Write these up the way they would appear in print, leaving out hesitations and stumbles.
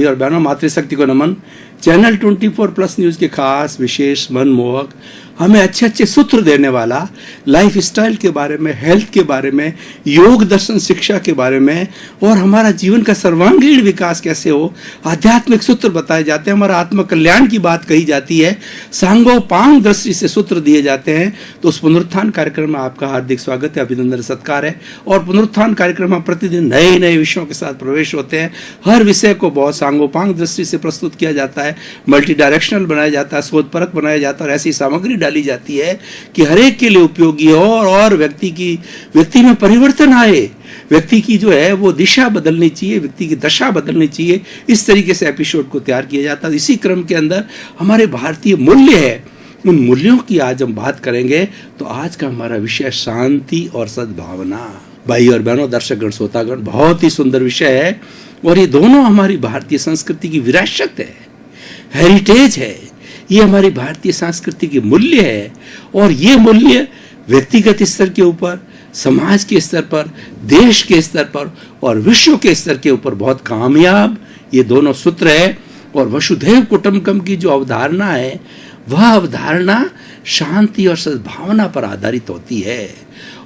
और बहनों, मातृशक्ति को नमन। चैनल 24+ न्यूज के खास विशेष मनमोहक हमें अच्छे अच्छे सूत्र देने वाला, लाइफ स्टाइल के बारे में, हेल्थ के बारे में, योग दर्शन शिक्षा के बारे में और हमारा जीवन का सर्वांगीण विकास कैसे हो, आध्यात्मिक सूत्र बताए जाते हैं। हमारा आत्म कल्याण की बात कही जाती है, सांगोपांग दृष्टि से सूत्र दिए जाते हैं। तो उस पुनरुत्थान कार्यक्रम में आपका हार्दिक स्वागत है, अभिनंदन, सत्कार है। और पुनरुत्थान कार्यक्रम में प्रतिदिन नए नए विषयों के साथ प्रवेश होते हैं। हर विषय को बहुत सांगोपांग दृष्टि से प्रस्तुत किया जाता है, मल्टी डायरेक्शनल बनाया जाता है, शोधपरक बनाया जाता है और ऐसी सामग्री डाली जाती है कि हर एक के लिए उपयोगी हो और व्यक्ति में परिवर्तन आए, व्यक्ति की जो है वो दिशा बदलनी चाहिए, व्यक्ति की दशा बदलनी चाहिए। इस तरीके से एपिसोड को तैयार किया जाता है। इसी क्रम के अंदर हमारे भारतीय मूल्य है, उन मूल्यों की आज हम बात करेंगे। तो आज का हमारा विषय शांति और सद्भावना। भाई और बहनों, दर्शकगण, श्रोतागण, बहुत ही सुंदर विषय है और ये दोनों हमारी भारतीय संस्कृति की विरासत है, हेरिटेज है। ये हमारी भारतीय संस्कृति के मूल्य है और ये मूल्य व्यक्तिगत स्तर के ऊपर, समाज के स्तर पर, देश के स्तर पर और विश्व के स्तर के ऊपर बहुत कामयाब ये दोनों सूत्र है। और वसुधैव कुटुंबकम की जो अवधारणा है, वह अवधारणा शांति और सद्भावना पर आधारित होती है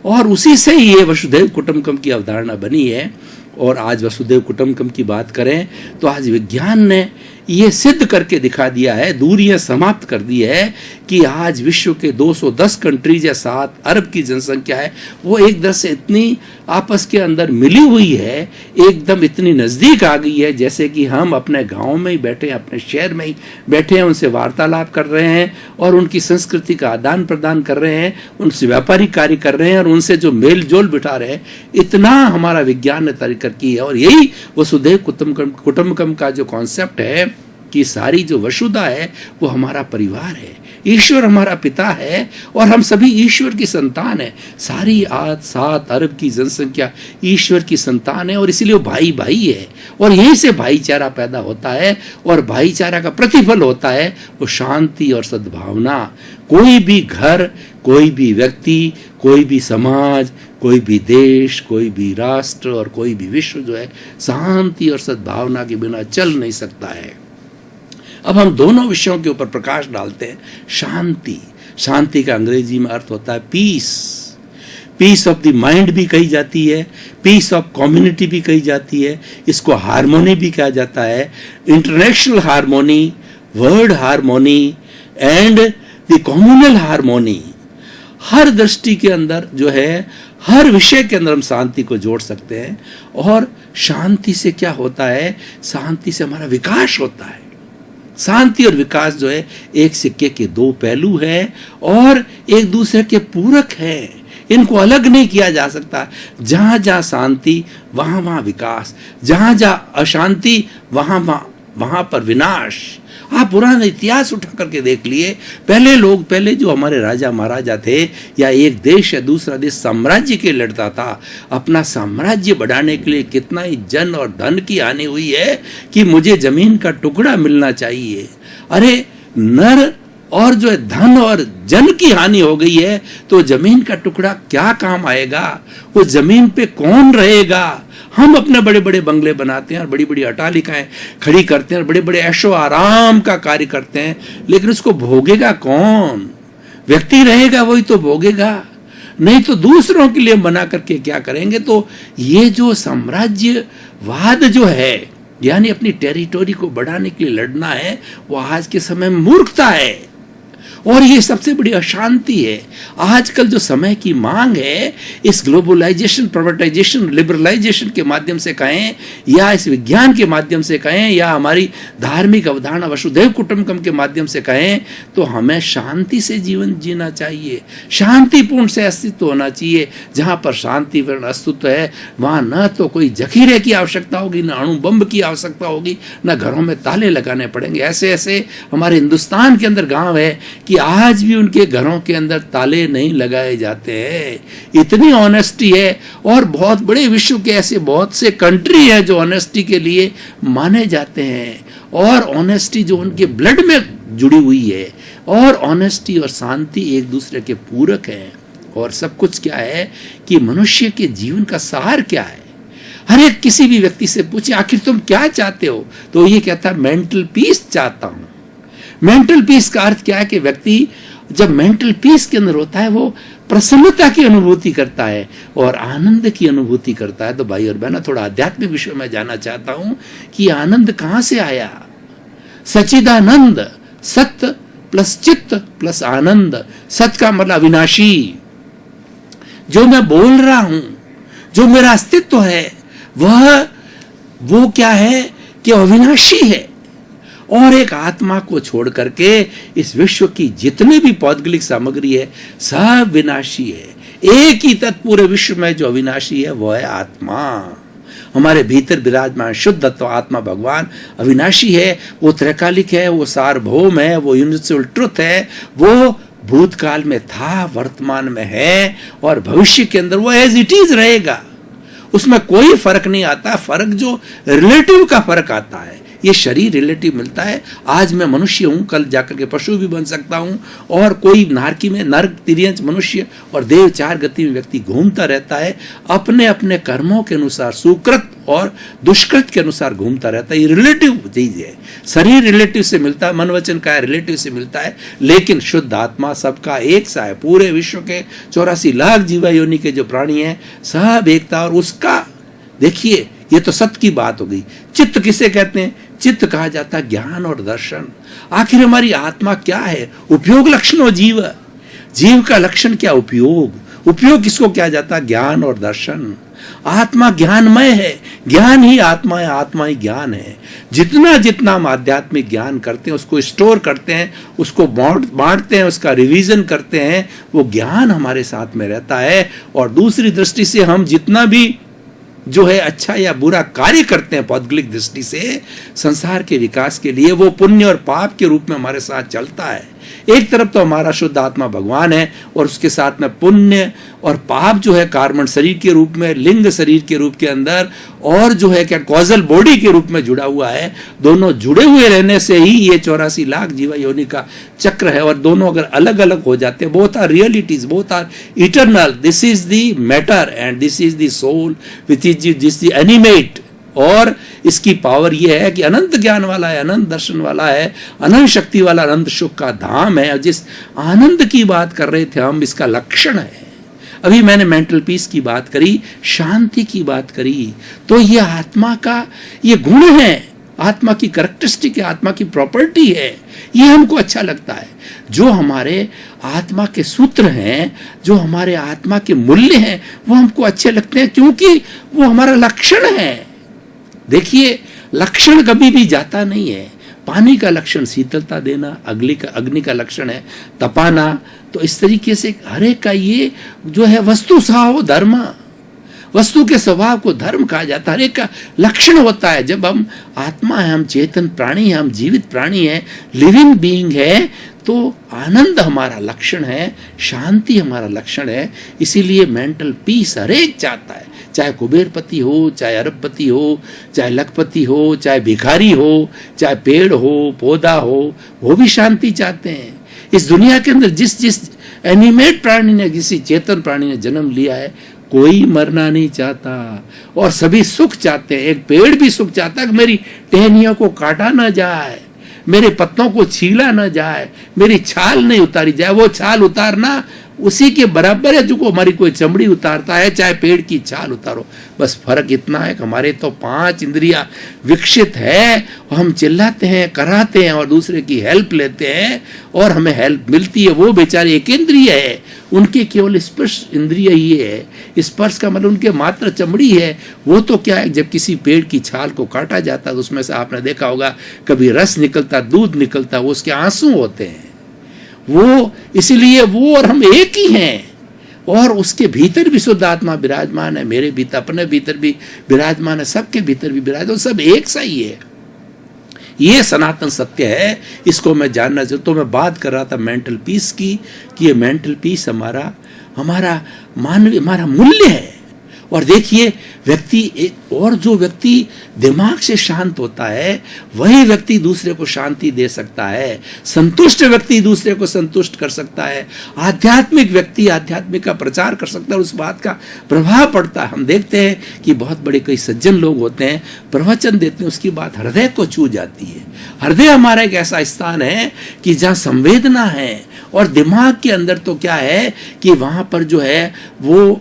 और उसी से ही ये वसुधैव कुटुंबकम की अवधारणा बनी है। और आज वसुधैव कुटुंबकम की बात करें तो आज विज्ञान ने ये सिद्ध करके दिखा दिया है, दूरियां समाप्त कर दी है कि आज विश्व के 210 कंट्रीज या 7 अरब की जनसंख्या है, वो एक तरह से इतनी आपस के अंदर मिली हुई है, एकदम इतनी नज़दीक आ गई है जैसे कि हम अपने गांव में ही बैठे हैं, अपने शहर में ही बैठे हैं, उनसे वार्तालाप कर रहे हैं और उनकी संस्कृति का आदान प्रदान कर रहे हैं, उनसे व्यापारिक कार्य कर रहे हैं और उनसे जो मेल जोल बिठा रहे हैं। इतना हमारा विज्ञान ने तरीका की है और यही वसुधैव कुटुंबकम का जो कॉन्सेप्ट है कि सारी जो वसुधा है वो हमारा परिवार है, ईश्वर हमारा पिता है और हम सभी ईश्वर की संतान है। सारी आज 7 अरब की जनसंख्या ईश्वर की संतान है और इसीलिए वो भाई भाई है और यहीं से भाईचारा पैदा होता है और भाईचारा का प्रतिफल होता है वो शांति और सद्भावना। कोई भी घर, कोई भी व्यक्ति, कोई भी समाज, कोई भी देश, कोई भी राष्ट्र और कोई भी विश्व जो है शांति और सद्भावना के बिना चल नहीं सकता है। अब हम दोनों विषयों के ऊपर प्रकाश डालते हैं। शांति का अंग्रेजी में अर्थ होता है peace. Peace of the mind भी कही जाती है, पीस ऑफ कम्युनिटी भी कही जाती है, इसको हार्मोनी भी कहा जाता है, international harmony, world harmony and the communal harmony. हर दृष्टि के अंदर जो है, हर विषय के अंदर हम शांति को जोड़ सकते हैं। और शांति से क्या होता है, शांति से हमारा विकास होता है। शांति और विकास जो है एक सिक्के के 2 पहलू हैं और एक दूसरे के पूरक हैं, इनको अलग नहीं किया जा सकता। जहां जहां शांति वहां वहां विकास, जहां जहां अशांति वहां पर विनाश। आप पुराना इतिहास उठा करके देख लिए, पहले जो हमारे राजा महाराजा थे या एक देश या दूसरा देश साम्राज्य के लड़ता था, अपना साम्राज्य बढ़ाने के लिए कितना ही जन और धन की हानि हुई है कि मुझे जमीन का टुकड़ा मिलना चाहिए। अरे नर और जो है धन और जन की हानि हो गई है तो जमीन का टुकड़ा क्या काम आएगा, वो जमीन पे कौन रहेगा। हम अपने बड़े बड़े बंगले बनाते हैं और बड़ी बड़ी अट्टालिकाएं खड़ी करते हैं और बड़े बड़े ऐशो आराम का कार्य करते हैं, लेकिन उसको भोगेगा कौन? व्यक्ति रहेगा वही तो भोगेगा, नहीं तो दूसरों के लिए बना करके क्या करेंगे। तो ये जो साम्राज्यवाद जो है, यानी अपनी टेरिटोरी को बढ़ाने के लिए लड़ना है, वो आज के समय में मूर्खता है और ये सबसे बड़ी अशांति है। आजकल जो समय की मांग है, इस ग्लोबलाइजेशन, प्राइवेटाइजेशन, लिबरलाइजेशन के माध्यम से कहें या इस विज्ञान के माध्यम से कहें या हमारी धार्मिक अवधारणा वसुधैव कुटुंबकम के माध्यम से कहें, तो हमें शांति से जीवन जीना चाहिए, शांतिपूर्ण से अस्तित्व होना चाहिए। जहाँ पर शांतिपूर्ण अस्तित्व है वहाँ न तो कोई जखीरे की आवश्यकता होगी, न अणु बम की आवश्यकता होगी, न घरों में ताले लगाने पड़ेंगे। ऐसे ऐसे हमारे हिंदुस्तान के अंदर गाँव है कि आज भी उनके घरों के अंदर ताले नहीं लगाए जाते हैं। इतनी ऑनेस्टी है और बहुत बड़े विश्व के ऐसे बहुत से कंट्री है जो ऑनेस्टी के लिए माने जाते हैं और ऑनेस्टी जो उनके ब्लड में जुड़ी हुई है और ऑनेस्टी और शांति एक दूसरे के पूरक हैं। और सब कुछ क्या है कि मनुष्य के जीवन का सार क्या है। हर एक किसी भी व्यक्ति से पूछे आखिर तुम क्या चाहते हो, तो ये कहता है मेंटल पीस चाहता हूं। मेंटल पीस का अर्थ क्या है कि व्यक्ति जब मेंटल पीस के अंदर होता है वो प्रसन्नता की अनुभूति करता है और आनंद की अनुभूति करता है। तो भाई और बहनों, थोड़ा आध्यात्मिक विषय में जानना चाहता हूं कि आनंद कहां से आया। सच्चिदानंद, सत्य प्लस चित्त प्लस आनंद। सत्य का मतलब अविनाशी, जो मैं बोल रहा हूं, जो मेरा अस्तित्व है, वो क्या है कि अविनाशी है। और एक आत्मा को छोड़ करके इस विश्व की जितनी भी पौद्गलिक सामग्री है सब विनाशी है। एक ही तत्व पूरे विश्व में जो अविनाशी है वो है आत्मा। हमारे भीतर विराजमान शुद्ध तत्व आत्मा भगवान अविनाशी है, वो त्रैकालिक है, वो सार्वभौम है, वो यूनिवर्सल ट्रुथ है, वो भूतकाल में था, वर्तमान में है और भविष्य के अंदर वो एज इट इज रहेगा। उसमें कोई फर्क नहीं आता। फर्क जो रिलेटिव का फर्क आता है, ये शरीर रिलेटिव मिलता है। आज मैं मनुष्य हूं, कल जाकर के पशु भी बन सकता हूं, और कोई नारकी में नर्क, तिर्यंच, मनुष्य और देव चार गति में व्यक्ति घूमता रहता है, अपने अपने कर्मों के अनुसार, सुकृत और दुष्कृत के अनुसार घूमता रहता है। ये रिलेटिव चीज है। शरीर रिलेटिव से मिलता है, मन वचन का रिलेटिव से मिलता है, लेकिन शुद्ध आत्मा सबका एक सा है। पूरे विश्व के 84 लाख जीवा योनि के जो प्राणी हैं सब एकता, और उसका देखिए ये तो सत्य की बात हो गई। चित्त किसे कहते हैं? चित्त कहा जाता है ज्ञान और दर्शन। आखिर हमारी आत्मा क्या है? उपयोग लक्षणों जीव। जीव का लक्षण क्या? उपयोग। उपयोग किसको किया जाता है? ज्ञान और दर्शन। आत्मा ज्ञानमय है, ज्ञान ही आत्मा है, आत्मा ही ज्ञान है। जितना जितना हम आध्यात्मिक ज्ञान करते हैं, उसको स्टोर करते हैं, उसको बांटते हैं, उसका रिवीजन करते हैं, वो ज्ञान हमारे साथ में रहता है। और दूसरी दृष्टि से हम जितना भी जो है अच्छा या बुरा कार्य करते हैं पौद्गलिक दृष्टि से संसार के विकास के लिए, वो पुण्य और पाप के रूप में हमारे साथ चलता है। एक तरफ तो हमारा शुद्ध आत्मा भगवान है और उसके साथ में पुण्य और पाप जो है कार्बन शरीर के रूप में, लिंग शरीर के रूप के अंदर, और जो है क्या कॉजल बॉडी के रूप में जुड़ा हुआ है। दोनों जुड़े हुए रहने से ही ये 84 लाख जीवा योनि का चक्र है। और दोनों अगर अलग अलग हो जाते हैं, both are realities, both are eternal. This is the matter and this is the soul which is this the animate. और इसकी पावर यह है कि अनंत ज्ञान वाला है, अनंत दर्शन वाला है, अनंत शक्ति वाला, अनंत सुख का धाम है। जिस आनंद की बात कर रहे थे हम, इसका लक्षण है। अभी मैंने मेंटल पीस की बात करी, शांति की बात करी, तो ये आत्मा का ये गुण है, आत्मा की कैरेक्टरिस्टिक है, आत्मा की प्रॉपर्टी है। ये हमको अच्छा लगता है। जो हमारे आत्मा के सूत्र हैं, जो हमारे आत्मा के मूल्य हैं, वो हमको अच्छे लगते हैं क्योंकि वो हमारा लक्षण है। देखिए, लक्षण कभी भी जाता नहीं है। पानी का लक्षण शीतलता देना, अग्नि का लक्षण है तपाना। तो इस तरीके से हर एक का ये जो है वस्तु सहो धर्म, वस्तु के स्वभाव को धर्म कहा जाता है। हर एक का लक्षण होता है। जब हम आत्मा है, हम चेतन प्राणी है, हम जीवित प्राणी है, लिविंग बीइंग है, तो आनंद हमारा लक्षण है, शांति हमारा लक्षण है। इसीलिए मेंटल पीस हर एक चाहता है, चाहे कुबेरपति हो, चाहे अरबपति हो, चाहे लखपति हो, चाहे भिखारी हो, चाहे पेड़ हो, पौधा हो, वो भी शांति चाहते हैं। इस दुनिया के अंदर जिस जिस एनिमेट प्राणी ने, किसी चेतन प्राणी ने जन्म लिया है, कोई मरना नहीं चाहता और सभी सुख चाहते हैं। एक पेड़ भी सुख चाहता है कि मेरी टहनियों को काटा ना जाए, मेरे पत्तों को छीला ना जाए, मेरी छाल नहीं उतारी जाए। वो छाल उतारना उसी के बराबर है जो को हमारी कोई चमड़ी उतारता है, चाहे पेड़ की छाल उतारो। बस फर्क इतना है कि हमारे तो 5 इंद्रियां विकसित है, हम चिल्लाते हैं, कराते हैं और दूसरे की हेल्प लेते हैं और हमें हेल्प मिलती है। वो बेचारे एक इंद्रिय है, उनके केवल स्पर्श इंद्रिय ही है। स्पर्श का मतलब उनके मात्र चमड़ी है। वो तो क्या है, जब किसी पेड़ की छाल को काटा जाता है तो उसमें से आपने देखा होगा कभी रस निकलता, दूध निकलता, वो उसके आंसू होते हैं। वो इसीलिए वो और हम एक ही हैं। और उसके भीतर भी शुद्ध आत्मा विराजमान है, मेरे भीतर, अपने भीतर भी विराजमान है, सबके भीतर भी विराजमान, सब एक सा ही है। ये सनातन सत्य है, इसको मैं जानना चाहता। तो मैं बात कर रहा था मेंटल पीस की, कि ये मेंटल पीस हमारा मानवीय, हमारा मूल्य है और देखिए और जो व्यक्ति दिमाग से शांत होता है वही व्यक्ति दूसरे को शांति दे सकता है, संतुष्ट व्यक्ति दूसरे को संतुष्ट कर सकता है, आध्यात्मिक व्यक्ति आध्यात्मिक का प्रचार कर सकता है, उस बात का प्रभाव पड़ता है। हम देखते हैं कि बहुत बड़े कई सज्जन लोग होते हैं, प्रवचन देते हैं, उसकी बात हृदय को छू जाती है। हृदय हमारा एक ऐसा स्थान है कि जहाँ संवेदना है, और दिमाग के अंदर तो क्या है कि वहाँ पर जो है वो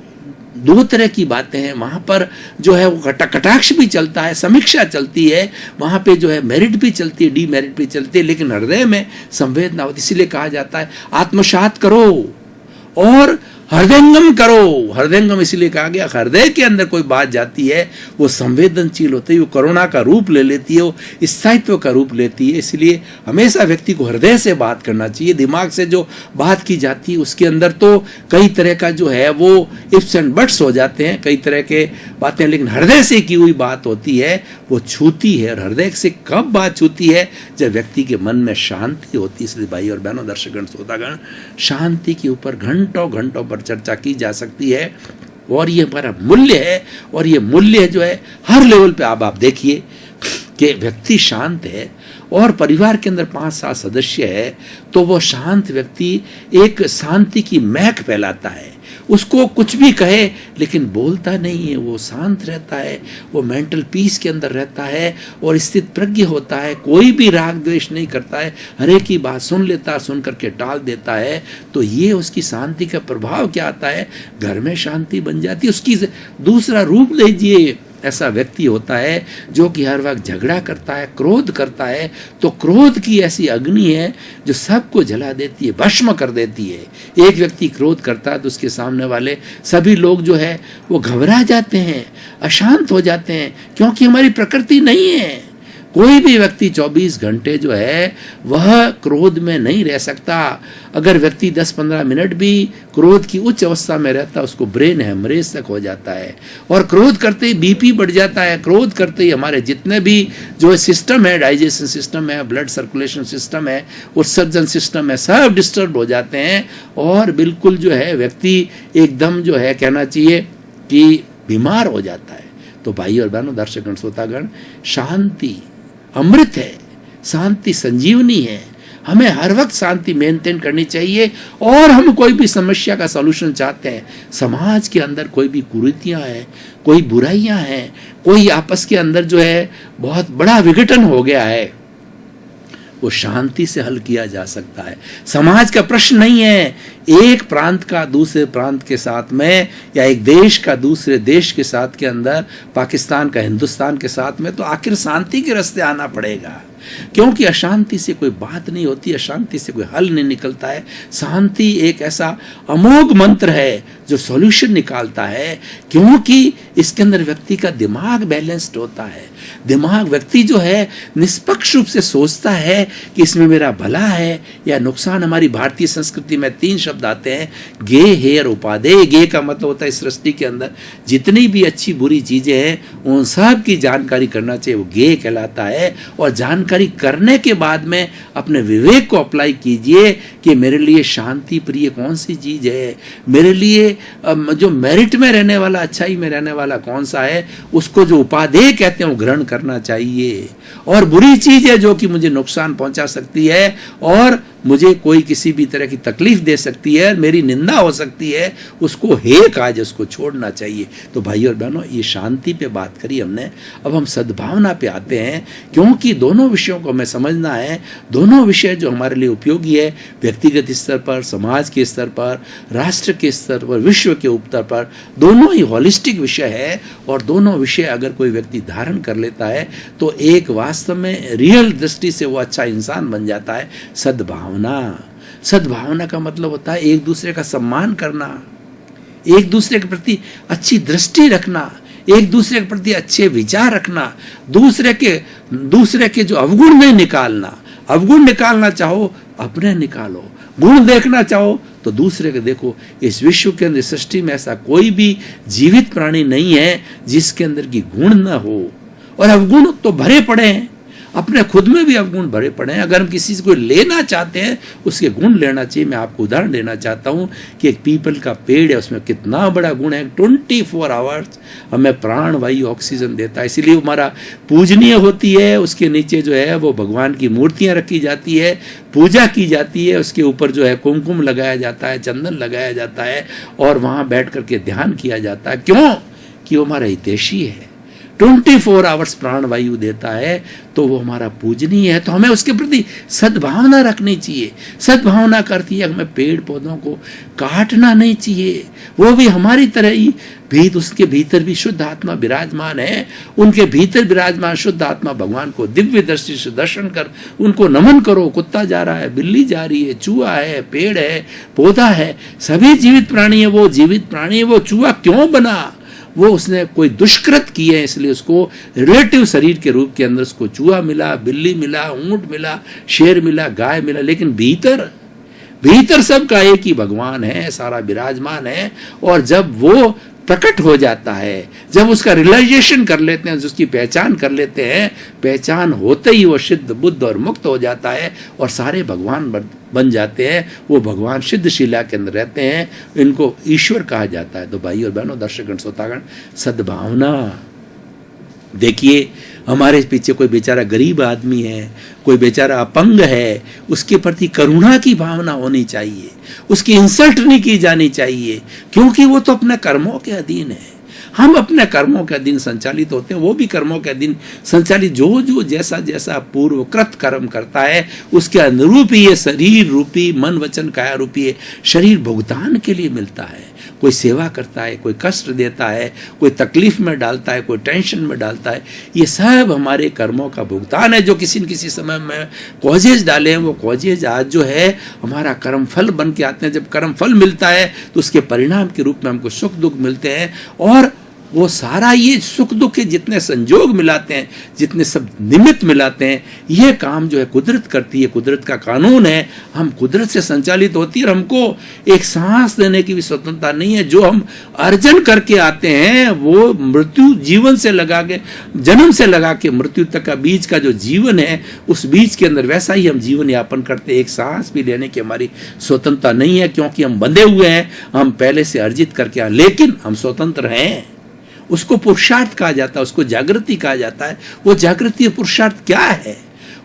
दो तरह की बातें हैं। वहाँ पर जो है वो कटाक्ष भी चलता है, समीक्षा चलती है, वहाँ पे जो है मेरिट भी चलती है, डीमेरिट भी चलती है, लेकिन हृदय में संवेदना होती है। इसीलिए कहा जाता है आत्मसात करो और हृदयंगम करो। हृदयंगम इसलिए कहा गया, हृदय के अंदर कोई बात जाती है वो संवेदनशील होती है, वो करुणा का रूप ले लेती है, वो स्थायित्व का रूप लेती है। इसलिए हमेशा व्यक्ति को हृदय से बात करना चाहिए। दिमाग से जो बात की जाती है उसके अंदर तो कई तरह का जो है वो इफ्स एंड बट्स हो जाते हैं, कई तरह के बातें, लेकिन हृदय से की हुई बात होती है वो छूती है। और हृदय से कब बात छूती है? जब व्यक्ति के मन में शांति होती है। इसलिए भाई और बहनों, दर्शकगण, श्रोतागण, शांति के ऊपर घंटों घंटों पर चर्चा की जा सकती है, और ये हमारा मूल्य है। और ये मूल्य जो है हर लेवल पे आप देखिए कि व्यक्ति शांत है और परिवार के अंदर 5-7 सदस्य है तो वो शांत व्यक्ति एक शांति की महक फैलाता है। उसको कुछ भी कहे लेकिन बोलता नहीं है, वो शांत रहता है, वो मेंटल पीस के अंदर रहता है और स्थित प्रज्ञ होता है, कोई भी राग द्वेष नहीं करता है, हर एक की बात सुन लेता है, सुन करके टाल देता है। तो ये उसकी शांति का प्रभाव क्या आता है? घर में शांति बन जाती है। उसकी दूसरा रूप लीजिए, ऐसा व्यक्ति होता है जो कि हर वक्त झगड़ा करता है, क्रोध करता है, तो क्रोध की ऐसी अग्नि है जो सबको जला देती है, भस्म कर देती है। एक व्यक्ति क्रोध करता है तो उसके सामने वाले सभी लोग जो है वो घबरा जाते हैं, अशांत हो जाते हैं, क्योंकि हमारी प्रकृति नहीं है। कोई भी व्यक्ति 24 घंटे जो है वह क्रोध में नहीं रह सकता। अगर व्यक्ति 10-15 मिनट भी क्रोध की उच्च अवस्था में रहता है उसको ब्रेन हेमरेज तक हो जाता है, और क्रोध करते ही बीपी बढ़ जाता है। क्रोध करते ही हमारे जितने भी जो सिस्टम है, डाइजेशन सिस्टम है, ब्लड सर्कुलेशन सिस्टम है, उत्सर्जन सिस्टम है, सब डिस्टर्ब हो जाते हैं और बिल्कुल जो है व्यक्ति एकदम जो है कहना चाहिए कि बीमार हो जाता है। तो भाई और बहनों, दर्शकगण, श्रोतागण, शांति अमृत है, शांति संजीवनी है। हमें हर वक्त शांति मेंटेन करनी चाहिए। और हम कोई भी समस्या का सॉल्यूशन चाहते हैं, समाज के अंदर कोई भी कुरीतियां हैं, कोई बुराइयां हैं, कोई आपस के अंदर जो है बहुत बड़ा विघटन हो गया है, वो शांति से हल किया जा सकता है। समाज का प्रश्न नहीं है एक प्रांत का दूसरे प्रांत के साथ में, या एक देश का दूसरे देश के साथ के अंदर, पाकिस्तान का हिंदुस्तान के साथ में, तो आखिर शांति के रास्ते आना पड़ेगा, क्योंकि अशांति से कोई बात नहीं होती, अशांति से कोई हल नहीं निकलता है। शांति एक ऐसा अमोघ मंत्र है जो सॉल्यूशन निकालता है, क्योंकि इसके अंदर व्यक्ति का दिमाग बैलेंस्ड होता है। दिमाग व्यक्ति जो है निष्पक्ष रूप से सोचता है कि इसमें मेरा भला है या नुकसान। हमारी भारतीय संस्कृति में 3 शब्द आते हैं, गे, हेर, उपादेय। गे का मतलब होता है सृष्टि के अंदर जितनी भी अच्छी बुरी चीजें हैं उन सब की जानकारी करना चाहिए, वो गे कहलाता है। और जानकारी करने के बाद में अपने विवेक को अप्लाई कीजिए कि मेरे लिए शांति प्रिय कौन सी चीज है, मेरे लिए जो मेरिट में रहने वाला, अच्छाई में रहने वाला कौन सा है, उसको जो उपादेय कहते हैं वो ग्रहण करना चाहिए। और बुरी चीज है जो कि मुझे नुकसान पहुंचा सकती है और मुझे कोई किसी भी तरह की तकलीफ दे सकती है, मेरी निंदा हो सकती है, उसको हे काज, उसको छोड़ना चाहिए। तो भाई और बहनों, ये शांति पे बात करी हमने। अब हम सद्भावना पे आते हैं, क्योंकि दोनों विषयों को हमें समझना है। दोनों विषय जो हमारे लिए उपयोगी है, व्यक्तिगत स्तर पर, समाज के स्तर पर, राष्ट्र के स्तर पर, विश्व के स्तर पर, दोनों ही होलिस्टिक विषय है। और दोनों विषय अगर कोई व्यक्ति धारण कर लेता है तो एक वास्तव में रियल दृष्टि से वो अच्छा इंसान बन जाता है। सद्भावना का मतलब होता है एक दूसरे का सम्मान करना, एक दूसरे के प्रति अच्छी दृष्टि रखना, एक दूसरे के प्रति अच्छे विचार रखना, दूसरे के जो अवगुण नहीं निकालना। अवगुण निकालना चाहो अपने निकालो, गुण देखना चाहो तो दूसरे के देखो। इस विश्व के अंदर, सृष्टि में ऐसा कोई भी जीवित प्राणी नहीं है जिसके अंदर की गुण न हो, और अवगुण तो भरे पड़े हैं। अपने खुद में भी अवगुण भरे पड़े हैं। अगर हम किसी से कोई लेना चाहते हैं उसके गुण लेना चाहिए। मैं आपको उदाहरण देना चाहता हूँ कि एक पीपल का पेड़ है, उसमें कितना बड़ा गुण है। 24 आवर्स हमें प्राण वायु ऑक्सीजन देता है, इसीलिए हमारा पूजनीय होती है। उसके नीचे जो है वो भगवान की मूर्तियाँ रखी जाती है, पूजा की जाती है, उसके ऊपर जो है कुमकुम लगाया जाता है, चंदन लगाया जाता है और वहाँ बैठ करके ध्यान किया जाता है। क्यों? कि वो हमारा हितैषी है, 24 आवर्स प्राण वायु देता है, तो वो हमारा पूजनीय है। तो हमें उसके प्रति सद्भावना रखनी चाहिए। सद्भावना करती है हमें पेड़ पौधों को काटना नहीं चाहिए। वो भी हमारी तरह ही उसके भीतर भी शुद्ध आत्मा विराजमान है। उनके भीतर विराजमान शुद्ध आत्मा भगवान को दिव्य दृष्टि से दर्शन कर उनको नमन करो। कुत्ता जा रहा है, बिल्ली जा रही है, चूहा है, पेड़ है, पौधा है, सभी जीवित प्राणी है। वो जीवित प्राणी है, वो चूहा क्यों बना? वो उसने कोई दुष्कृत किए हैं, इसलिए उसको रिलेटिव शरीर के रूप के अंदर उसको चूहा मिला, बिल्ली मिला, ऊंट मिला, शेर मिला, गाय मिला, लेकिन भीतर सबका एक ही भगवान है, सारा विराजमान है। और जब वो प्रकट हो जाता है, जब उसका रियलाइजेशन कर लेते हैं, उसकी पहचान कर लेते हैं, पहचान होते ही वो सिद्ध बुद्ध और मुक्त हो जाता है और सारे भगवान बन जाते हैं। वो भगवान सिद्ध शिला के अंदर रहते हैं, इनको ईश्वर कहा जाता है। तो भाई और बहनों, दर्शकगण, श्रोतागण, सद्भावना देखिए, हमारे पीछे कोई बेचारा गरीब आदमी है, कोई बेचारा अपंग है, उसके प्रति करुणा की भावना होनी चाहिए, उसकी इंसल्ट नहीं की जानी चाहिए, क्योंकि वो तो अपने कर्मों के अधीन है। हम अपने कर्मों के अधीन संचालित होते हैं, वो भी कर्मों के अधीन संचालित। जो जैसा जैसा पूर्वकृत कर्म करता है उसके अनुरूप ही ये शरीर रूपी, मन वचन काया रूपी शरीर भुगतान के लिए मिलता है। कोई सेवा करता है, कोई कष्ट देता है, कोई तकलीफ में डालता है, कोई टेंशन में डालता है, ये सब हमारे कर्मों का भुगतान है। जो किसी न किसी समय में कॉजेज डाले हैं, वो कॉजेज आज जो है हमारा कर्म फल बन के आते हैं। जब कर्म फल मिलता है तो उसके परिणाम के रूप में हमको सुख दुख मिलते हैं। और वो सारा ये सुख दुख के जितने संजोग मिलाते हैं, जितने सब निमित्त मिलाते हैं, ये काम जो है कुदरत करती है, कुदरत का कानून है। हम कुदरत से संचालित होती है और हमको एक सांस देने की भी स्वतंत्रता नहीं है। जो हम अर्जन करके आते हैं वो मृत्यु जीवन से लगा के, जन्म से लगा के मृत्यु तक का बीच का जो जीवन है, उस बीच के अंदर वैसा ही हम जीवन यापन करते हैं। एक सांस भी लेने की हमारी स्वतंत्रता नहीं है, क्योंकि हम बंधे हुए हैं, हम पहले से अर्जित करके आए, लेकिन हम स्वतंत्र हैं। उसको पुरुषार्थ कहा जाता है, उसको जागृति कहा जाता है। वो जागृति पुरुषार्थ क्या है?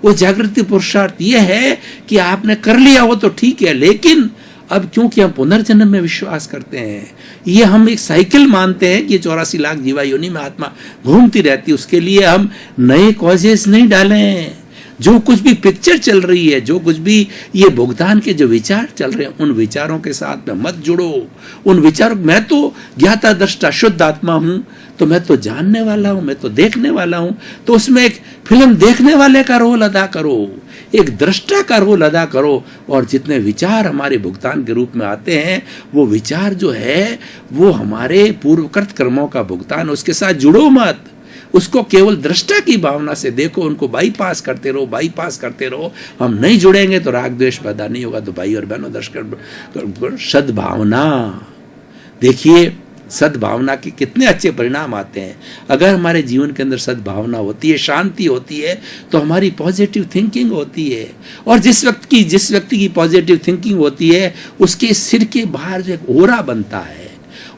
वो जागृति पुरुषार्थ ये है कि आपने कर लिया हो तो ठीक है, लेकिन अब क्योंकि हम पुनर्जन्म में विश्वास करते हैं, ये हम एक साइकिल मानते हैं कि 84 लाख जीवा योनि में आत्मा घूमती रहती है, उसके लिए हम नए कॉजेस नहीं डालें। जो कुछ भी पिक्चर चल रही है, जो कुछ भी ये भुगतान के जो विचार चल रहे हैं, उन विचारों के साथ में मत जुड़ो। उन विचारों, मैं तो ज्ञाता दृष्टा शुद्ध आत्मा हूं, तो मैं तो जानने वाला हूं, मैं तो देखने वाला हूं। तो उसमें एक फिल्म देखने वाले का रोल अदा करो, एक दृष्टा का रोल अदा करो। और जितने विचार हमारे भुगतान के रूप में आते हैं, वो विचार जो है वो हमारे पूर्वकृत कर्मों का भुगतान, उसके साथ जुड़ो मत। उसको केवल दृष्टा की भावना से देखो, उनको बाईपास करते रहो, बाईपास करते रहो। हम नहीं जुड़ेंगे तो राग द्वेष पैदा नहीं होगा। तो भाई और बहनों, दर्शक, सद्भावना देखिए, सद्भावना के कितने अच्छे परिणाम आते हैं। अगर हमारे जीवन के अंदर सद्भावना होती है, शांति होती है, तो हमारी पॉजिटिव थिंकिंग होती है। और जिस व्यक्ति की पॉजिटिव थिंकिंग होती है, उसके सिर के बाहर जो एक ओरा बनता है,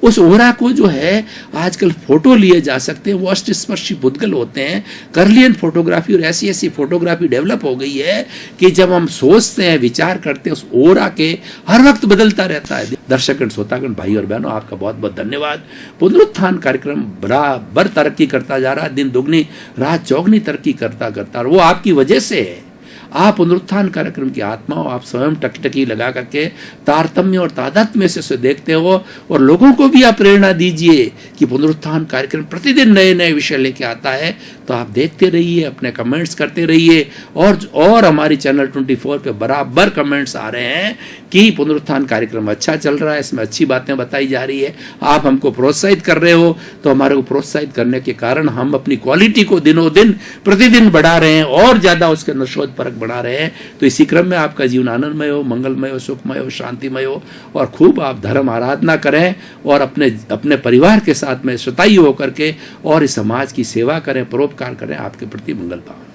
उस ओरा को जो है आजकल फोटो लिए जा सकते हैं, वो अष्टस्पर्शी पुद्गल होते हैं। कर्लियन फोटोग्राफी और ऐसी ऐसी फोटोग्राफी डेवलप हो गई है कि जब हम सोचते हैं, विचार करते हैं, उस ओरा के हर वक्त बदलता रहता है। दर्शकगण, श्रोतागण, भाई और बहनों, आपका बहुत बहुत धन्यवाद। पुनरुत्थान कार्यक्रम बराबर तरक्की करता जा रहा है, दिन दुगनी रात चौगनी तरक्की करता करता, और वो आपकी वजह से है। आप पुनरुत्थान कार्यक्रम की आत्मा हो, आप स्वयं टकटकी लगा करके तारतम्य और तादात्म्य से देखते हो, और लोगों को भी आप प्रेरणा दीजिए कि पुनरुत्थान कार्यक्रम प्रतिदिन नए नए विषय लेके आता है। तो आप देखते रहिए, अपने कमेंट्स करते रहिए। और हमारी चैनल 24 पे बराबर कमेंट्स आ रहे हैं कि पुनरुत्थान कार्यक्रम अच्छा चल रहा है, इसमें अच्छी बातें बताई जा रही है, आप हमको प्रोत्साहित कर रहे हो। तो हमारे को प्रोत्साहित करने के कारण हम अपनी क्वालिटी को दिनों दिन प्रतिदिन बढ़ा रहे हैं और ज्यादा उसके अंदर शोध परख बढ़ा रहे हैं। तो इसी क्रम में आपका जीवन आनंदमय हो, मंगलमय हो, सुखमय हो, शांतिमय हो, और खूब आप धर्म आराधना करें और अपने परिवार के साथ में सताई होकर के और इस समाज की सेवा करें, परोपकार करें। आपके प्रति मंगल भाव।